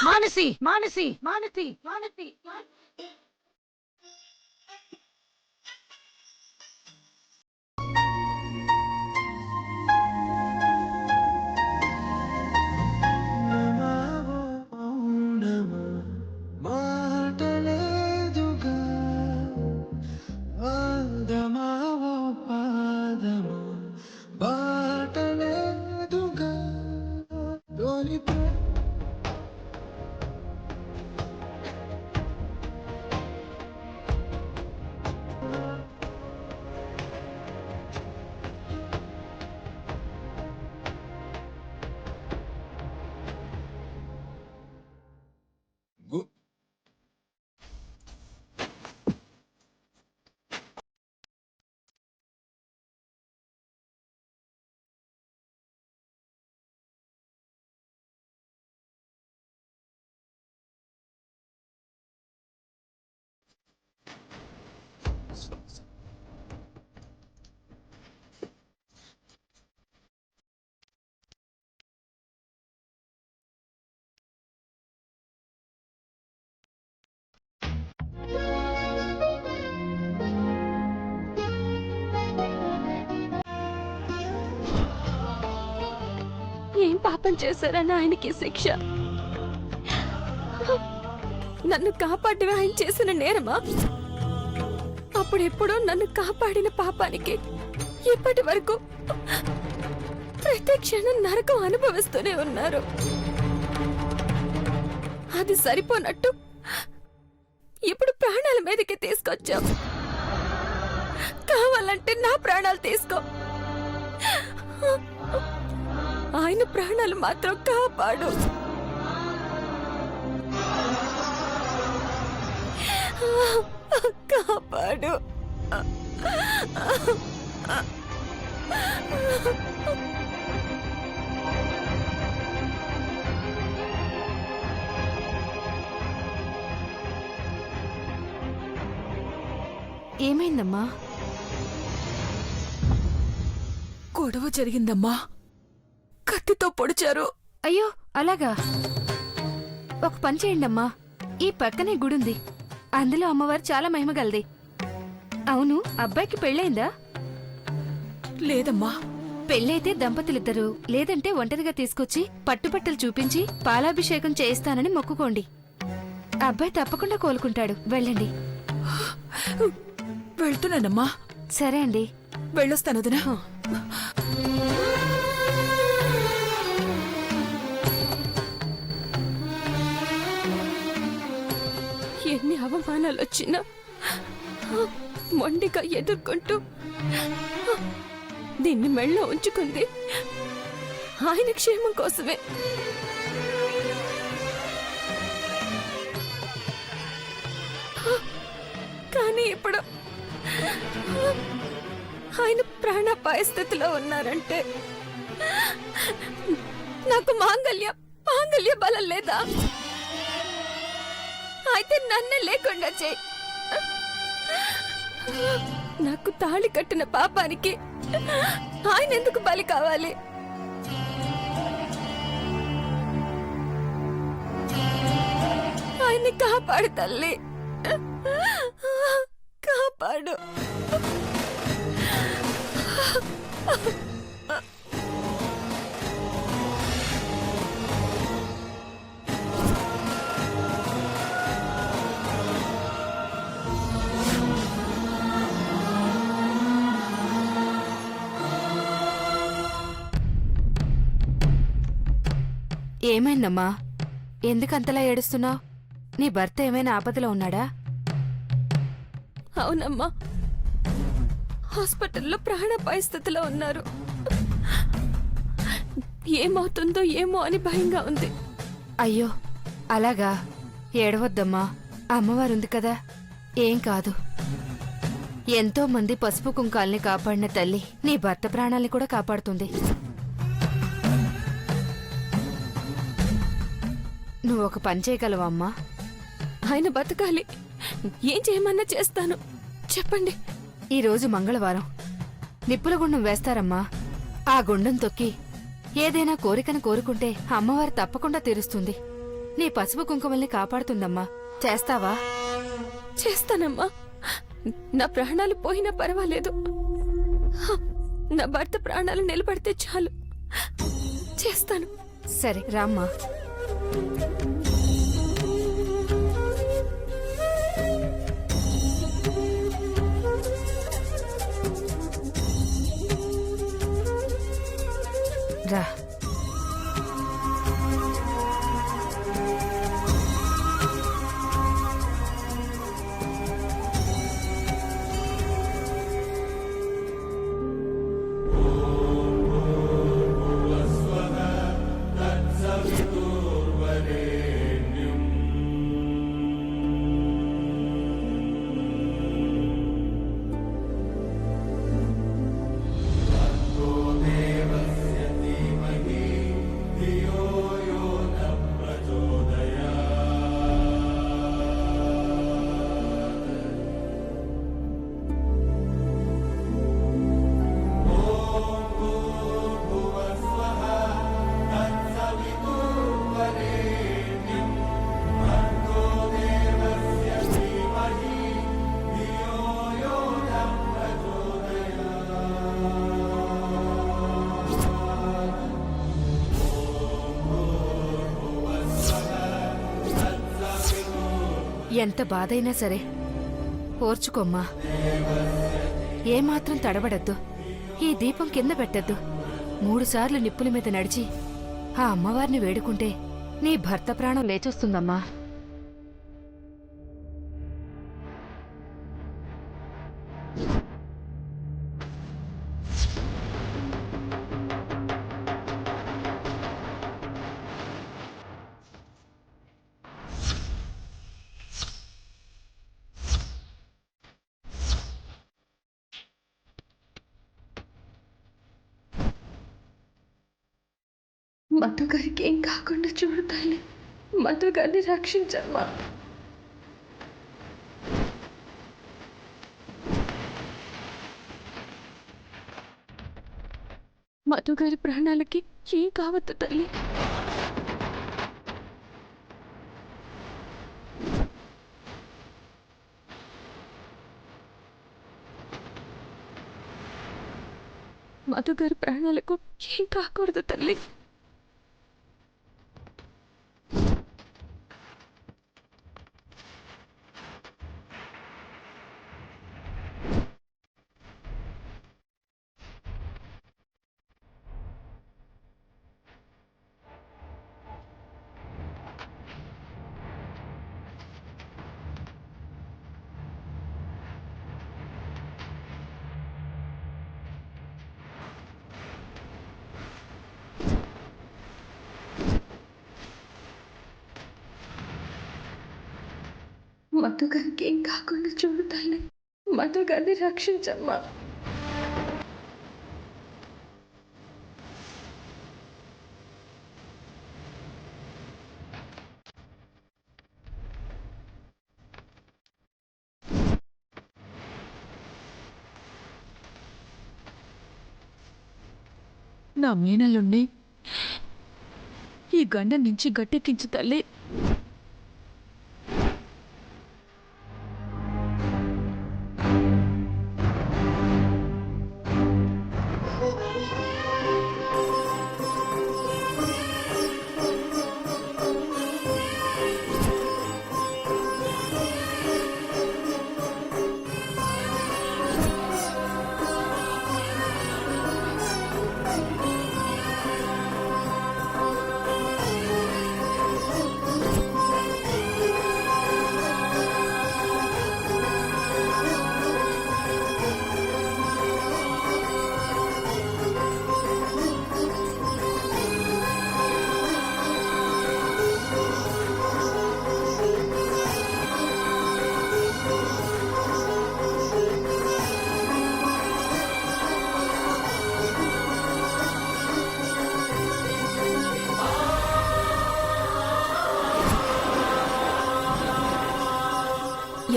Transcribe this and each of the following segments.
మానసి మానసి మానసి మానసి ఏం పాపం చేశారని ఆయనకి శిక్ష? నన్ను కాపాడమే ఆయన చేసిన నేరమా? అప్పుడెప్పుడో నన్ను కాపాడిన పాపానికి ఇప్పటి వరకు ప్రతి క్షణం నరకం అనుభవిస్తూనే ఉన్నారు. అది సరిపోనట్టు ఇప్పుడు ప్రాణాల మీదకి తీసుకొచ్చావు. కావాలంటే నా ప్రాణాలు తీసుకో, ఆయన ప్రాణాలు మాత్రం కాపాడు. కాపాడు. ఏమైందమ్మా? గొడవ జరిగిందమ్మా, కత్తితో పొడిచారు. అయ్యో అలాగా. ఒక పని చేయండి అమ్మా, ఈ పక్కనే గుడుంది, అందులో అమ్మవారు చాలా మహిమగలది. అవును, అబ్బాయికి పెళ్ళైందా? లేదమ్మా. పెళ్ళైతే దంపతులిద్దరూ, లేదంటే ఒంటరిగా తీసుకొచ్చి పట్టుపట్టలు చూపించి పాలాభిషేకం చేయిస్తానని మొక్కుకోండి. అబ్బాయి తప్పకుండా కోలుకుంటాడు. వెళ్ళండి. వెళ్తున్నానమ్మా. సరే అండి, వెళ్ళొస్తాను వదినా. ఎన్ని అవమానాలు వచ్చినా మొండిగా ఎదుర్కొంటూ దీన్ని మెళ్ళో ఉంచుకుంది ఆయన క్షేమం కోసమే. కానీ ఇప్పుడు ఆయన ప్రాణాపాయ స్థితిలో ఉన్నారంటే నాకు మాంగల్య బలం లేదా? అయితే నన్నే లేకుండా చేయి. నాకు తాళి కట్టిన పాపానికి ఆయన ఎందుకు బలి కావాలి? ఆయన్ని కాపాడు తల్లి, కాపాడు. ఏమైందమ్మా? ఎందుకంతలా ఏడుస్తున్నావు? నీ భర్త ఏమైనా ఆపదలో ఉన్నాడా? అవునమ్మా, హాస్పిటల్లో ప్రాణాపాయ స్థితిలో ఉన్నారు. ఏమవుతుందో ఏమో అని భయంగా ఉంది. అయ్యో అలాగా, ఏడవద్దమ్మా, అమ్మవారుంది కదా, ఏం కాదు. ఎంతో మంది పసుపు కుంకాల్ని కాపాడిన తల్లి నీ భర్త ప్రాణాల్ని కూడా కాపాడుతుంది. నువ్వు ఒక పని చేయగలవా అమ్మా? ఆయన బతకాలి, ఏం చేయమన్నా చేస్తాను, చెప్పండి. ఈరోజు మంగళవారం, నిప్పుల గుండం వేస్తారమ్మా. ఆ గుండం తొక్కి ఏదైనా కోరికను కోరుకుంటే అమ్మవారు తప్పకుండా తీరుస్తుంది. నీ పసుపు కుంకుమల్ని కాపాడుతుందమ్మా. చేస్తావా? చేస్తానమ్మా. నా ప్రాణాలు పోయినా పర్వాలేదు. నా భర్త ప్రాణాలు నిలబడితే చాలు. చేస్తాను. సరే రామ్మా. రా. ఎంత బాధైనా సరే ఓర్చుకోమ్మా. ఏమాత్రం తడబడద్దు. ఈ దీపం కింద పెట్టద్దు. 3 సార్లు నిప్పుల మీద నడిచి ఆ అమ్మవారిని వేడుకుంటే నీ భర్త ప్రాణం లేచొస్తుందమ్మా. మధు గారికి ఏం కాకుండా చూడతాలి. మధు గారిని రక్షించమ్మా. మధు గారి ప్రాణాలకి ఏం కావద్దు తల్లి. మధు గారి ప్రాణాలకు ఏం కాకూడదు తల్లి. మధు గారికి ఏం కాకుండా చూడతాలి. మధు గారిని రక్షించమ్మా. నా మీనలుండి ఈ గండ నుంచి గట్టెక్కించు తల్లి.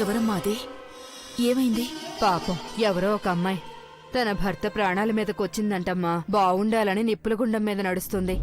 ఎవరమ్మా అది? ఏమైంది? పాపం ఎవరో ఒక అమ్మాయి తన భర్త ప్రాణాల మీదకొచ్చిందంటమ్మా. బావుండాలని నిప్పుల గుండం మీద నడుస్తుంది.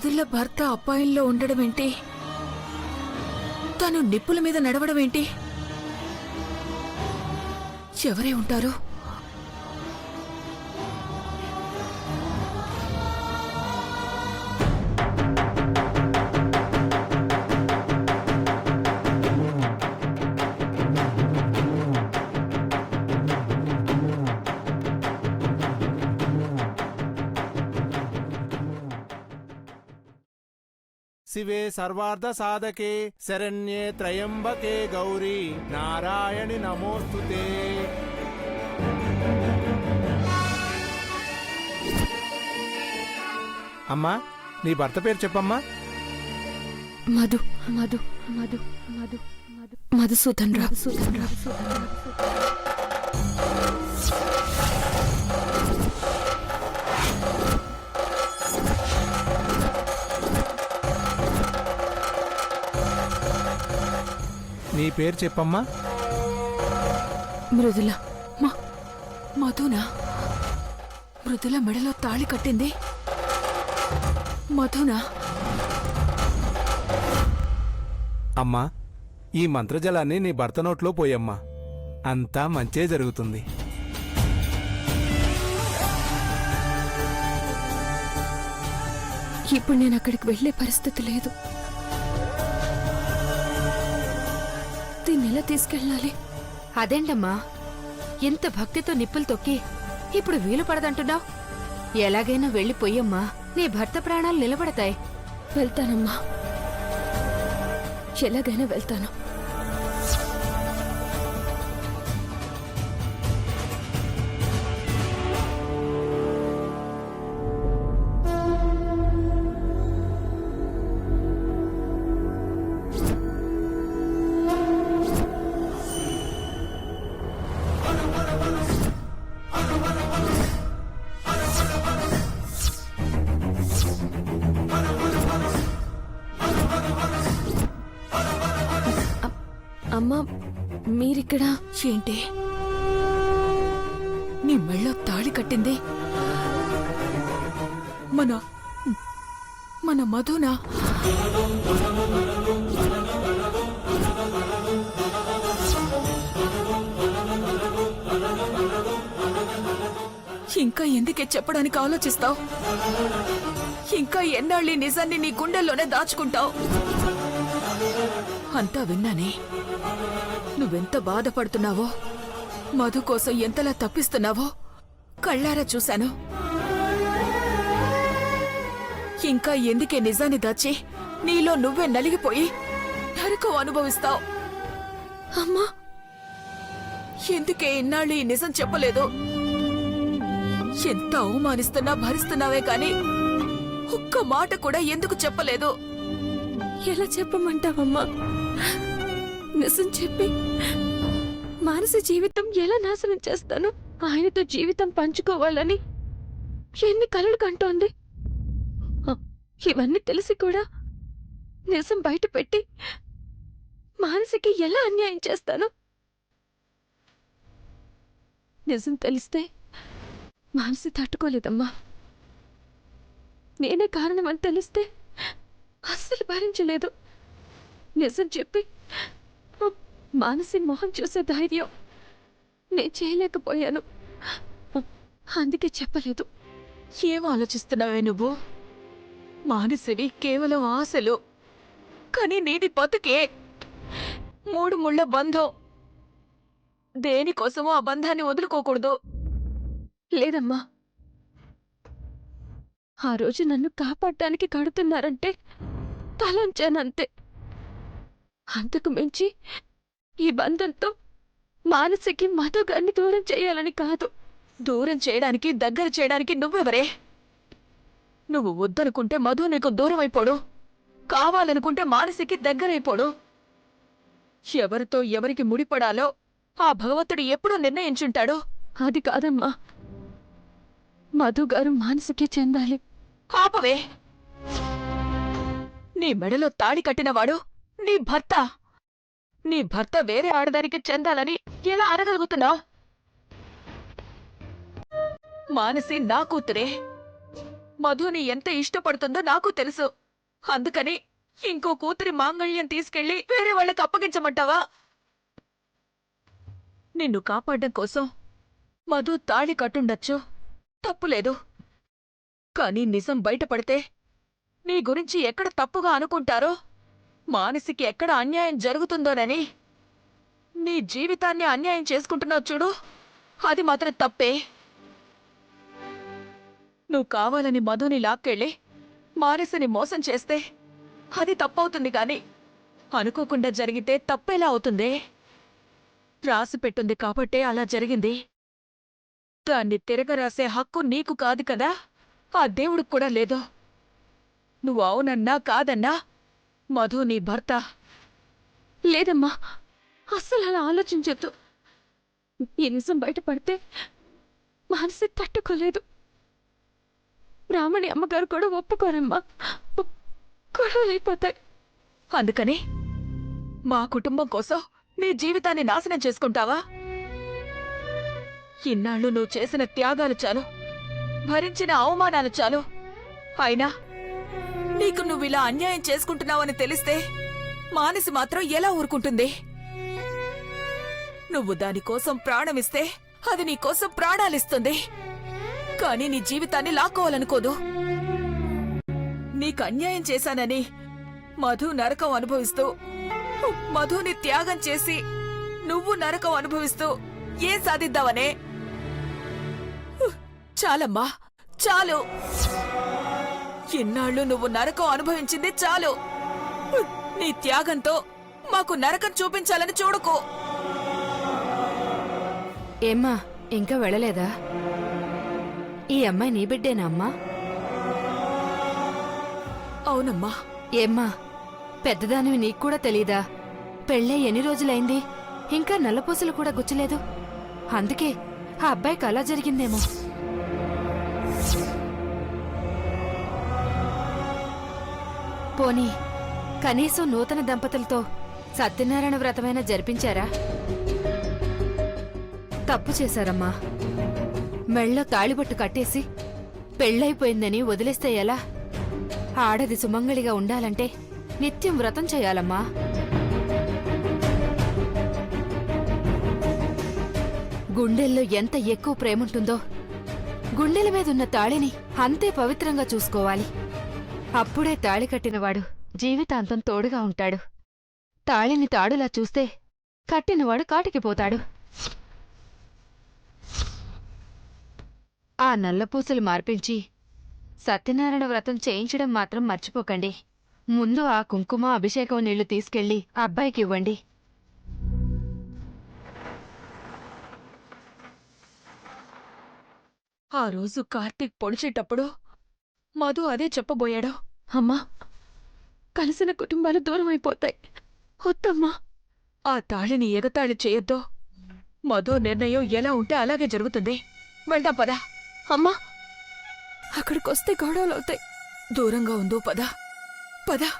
మృదుల భర్త అపాయంలో ఉండడమేంటి? తను నిప్పుల మీద నడవడమేంటి? ఎవరై ఉంటారు? శివే సర్వార్థ సాధకే శరణ్యే త్రయంబకే గౌరీ నారాయణి నమోస్తుతే. అమ్మా, నీ భర్త పేరు చెప్పమ్మా. మధు మధు మధు మధు మధు మధుసూదన్ రావు. నీ పేరు చెప్పమ్మా. మృదుల. మధునా? మృదుల మెడలో తాళి కట్టింది మధునా? అమ్మా, ఈ మంత్రజలాన్ని నీ భర్త నోట్లో పోయమ్మా. అంతా మంచే జరుగుతుంది. ఇప్పుడు నేను అక్కడికి వెళ్లే పరిస్థితి లేదు. దీన్ని ఎలా తీసుకెళ్ళాలి? అదేంటమ్మా, ఎంత భక్తితో నిప్పులు తొక్కి ఇప్పుడు వీలు పడదంటున్నావు? ఎలాగైనా వెళ్ళిపోయమ్మా, నీ భర్త ప్రాణాలు నిలబడతాయి. వెళ్తానమ్మా, ఎలాగైనా వెళ్తాను. అమ్మా, మీరిక్కడ ఏంటి? నీ మెళ్ళో తాళి కట్టింది మన మధునా? ఇంకా ఎందుకే చెప్పడానికి ఆలోచిస్తావు? ఇంకా ఎన్నాళ్ళీ నిజాన్ని నీ గుండెల్లోనే దాచుకుంటావు? అంతా విన్నానే. నువ్వెంత బాధపడుతున్నావో, మధు కోసం ఎంతలా తప్పిస్తున్నావో కళ్ళారా చూశాను. ఇంకా ఎందుకే నిజాన్ని దాచి నీలో నువ్వే నలిగిపోయి నరకం అనుభవిస్తావు? అమ్మా, ఎందుకే ఇన్నాళ్ళు ఈ నిజం చెప్పలేదు? ఎంత అవమానిస్తున్నా భరిస్తున్నావే కాని ఒక్క మాట కూడా ఎందుకు చెప్పలేదు? ఎలా చెప్పమంటావమ్మా? నిజం చెప్పి మానసి జీవితం ఎలా నాశనం చేస్తాను? ఆయనతో జీవితం పంచుకోవాలని ఎన్ని కలలు కంటోంది. ఇవన్నీ తెలిసి కూడా నిజం బయట పెట్టి మానసికి ఎలా అన్యాయం చేస్తాను? నిజం తెలిస్తే మానసి తట్టుకోలేదమ్మా. నేనే కారణమని తెలిస్తే అస్సలు భరించలేదు. నిజం చెప్పి మానసి మొహం చూసే ధైర్యం నేను చేయలేకపోయాను. అందుకే చెప్పలేదు. ఏం ఆలోచిస్తున్నావే నువ్వు? మానసివి కేవలం ఆశలు, కానీ నీది బతుకే 3 ముళ్ళ బంధం. దేనికోసమో ఆ బంధాన్ని వదులుకోకూడదు. లేదమ్మా, ఆ రోజు నన్ను కాపాడటానికి కడుతున్నారంటే తలంచానంతే. అంతకు మించి ఈ బంధంతో మానసికి మధు గారిని దూరం చేయాలని కాదు. దూరం చేయడానికి, దగ్గర చేయడానికి నువ్వెవరే? నువ్వు వద్దనుకుంటే మధు నీకు దూరం అయిపోడు, కావాలనుకుంటే మానసికి దగ్గరైపోడు. ఎవరితో ఎవరికి ముడిపడాలో ఆ భగవంతుడు ఎప్పుడూ నిర్ణయించుంటాడో. అది కాదమ్మా, మధు గారు మానసికి చెందాలి. ఆపవే! నీ మెడలో తాడి కట్టినవాడు నీ భర్త. నీ భర్త వేరే ఆడదానికి చెందాలని ఎలా అనగలుగుతున్నావు? మానసి నా కూతురే. మధుని ఎంత ఇష్టపడుతుందో నాకు తెలుసు. అందుకని ఇంకో కూతురి మాంగళ్యం తీసుకెళ్లి వేరే వాళ్ళకి అప్పగించమంటావా? నిన్ను కాపాడడం కోసం మధు తాళి కట్టుండొచ్చు, తప్పులేదు. కానీ నిజం బయటపడితే నీ గురించి ఎక్కడ తప్పుగా అనుకుంటారో, మానసికి ఎక్కడ అన్యాయం జరుగుతుందోనని నీ జీవితాన్ని అన్యాయం చేసుకుంటున్నావు చూడు, అది మాత్రం తప్పే. నువ్వు కావాలని మధుని లాక్కెళ్ళి మానసిని మోసం చేస్తే అది తప్పవుతుంది గాని అనుకోకుండా జరిగితే తప్పేలా అవుతుందే? రాసి పెట్టుంది కాబట్టే అలా జరిగింది. దాన్ని తిరగరాసే హక్కు నీకు కాదు కదా, ఆ దేవుడికి కూడా లేదు. నువ్వు అవునన్నా కాదన్నా మధు నీ భర్త. లేదమ్మా, అస్సలు అలా ఆలోచించొద్దు. ఈ నిజం బయటపడితే మనసు తట్టుకోలేదు. బ్రాహ్మణి అమ్మగారు కూడా ఒప్పుకోరమ్మా. గొడవలైపోతాయి. అందుకని మా కుటుంబం కోసం నీ జీవితాన్ని నాశనం చేసుకుంటావా? ఇన్నాళ్ళు నువ్వు చేసిన త్యాగాలు చాలు, భరించిన అవమానాలు చాలు. అయినా నీకు నువ్విలా అన్యాయం చేసుకుంటున్నావని తెలిస్తే మానసి మాత్రం ఎలా ఊరుకుంటుంది? నువ్వు దానికోసం ప్రాణమిస్తే అది నీకోసం ప్రాణాలిస్తుంది. కానీ నీ జీవితాన్ని లాక్కోవాలనుకోదు. నీకు అన్యాయం చేశానని మధు నరకం అనుభవిస్తూ, మధుని త్యాగం చేసి నువ్వు నరకం అనుభవిస్తూ ఏం సాధిద్దావనే? చాలమ్మా, చాలు. ఇన్నాళ్ళు నువ్వు నరకం అనుభవించింది చాలు. నీ త్యాగంతో మాకు నరకం చూపించాలని చూడకు. ఏమ్మా, ఇంకా వెళ్ళలేదా? ఈ అమ్మాయి నీ బిడ్డేనా అమ్మా? అవునమ్మా. ఏమ్మా, పెద్దదానివి నీకు కూడా తెలీదా? పెళ్ళై ఎన్ని రోజులైంది, ఇంకా నల్లపూసలు కూడా గుచ్చలేదు. అందుకే ఆ అబ్బాయికి అలా జరిగిందేమో. పోనీ కనీసం నూతన దంపతులతో సత్యనారాయణ వ్రతమైనా జరిపించారా? తప్పు చేశారమ్మా. మెళ్ళో తాళిబొట్టు కట్టేసి పెళ్ళైపోయిందని వదిలేస్తే ఎలా? ఆడది సుమంగళిగా ఉండాలంటే నిత్యం వ్రతం చేయాలమ్మా. గుండెల్లో ఎంత ఎక్కువ ప్రేముంటుందో గుండెల మీదున్న తాళిని అంతే పవిత్రంగా చూసుకోవాలి. అప్పుడే తాళి కట్టినవాడు జీవితాంతం తోడుగా ఉంటాడు. తాళిని తాడులా చూస్తే కట్టినవాడు కాటికిపోతాడు. ఆ నల్లపూసలు మార్పించి సత్యనారాయణ వ్రతం చేయించడం మాత్రం మర్చిపోకండి. ముందు ఆ కుంకుమ అభిషేకం నీళ్లు తీసుకెళ్లి అబ్బాయికి ఇవ్వండి. ఆ రోజు కార్తీక్ పొడిచేటప్పుడు మధు అదే చెప్పబోయాడు. అమ్మా, కలిసిన కుటుంబాలు దూరం అయిపోతాయి. వద్దమ్మా. ఆ తాళిని ఎగతాళి చేయొద్దు. మధు నిర్ణయం ఎలా ఉంటే అలాగే జరుగుతుంది. వెళ్దాం పదా. అమ్మా, అక్కడికొస్తే గొడవలవుతాయి. దూరంగా ఉందో పదా, పదా.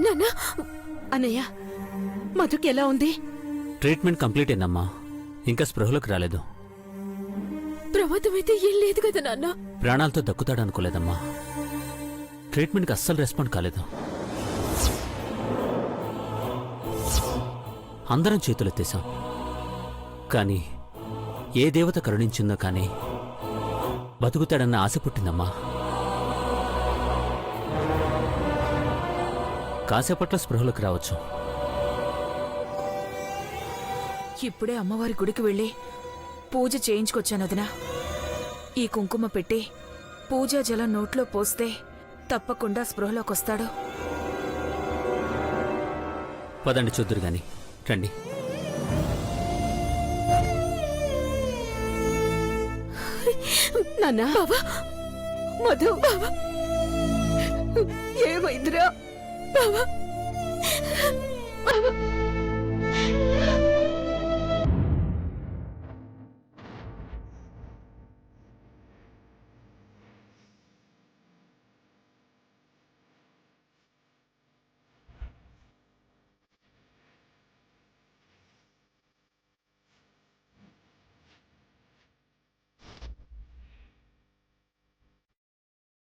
నాన్న, అన్నయ్య, మధుకి ఎలా ఉంది? ట్రీట్మెంట్ కంప్లీట్ అయిందమ్మా, ఇంకా స్పృహలోకి రాలేదు. ప్రమాదం అయితే ఏం లేదు కదా నాన్న? ప్రాణాలతో దక్కుతాడనుకోలేదమ్మా. ట్రీట్మెంట్కి అస్సలు రెస్పాండ్ కాలేదు. అందరం చేతులెత్తేశాం. కానీ ఏ దేవత కరుణించిందో కానీ బతుకుతాడన్న ఆశ పుట్టిందమ్మా. కాసేపట్లో స్పృహలోకి రావచ్చు. ఇప్పుడే అమ్మవారి గుడికి వెళ్ళి పూజ చేయించుకొచ్చాను వదినా. ఈ కుంకుమ పెట్టి పూజా జలం నోట్లో పోస్తే తప్పకుండా స్పృహలోకొస్తాడు. పదండి చూద్దురు గాని, రండి. నాన్న, బావా, మధు, బావా, ఏమైందిరా బావా? బావా.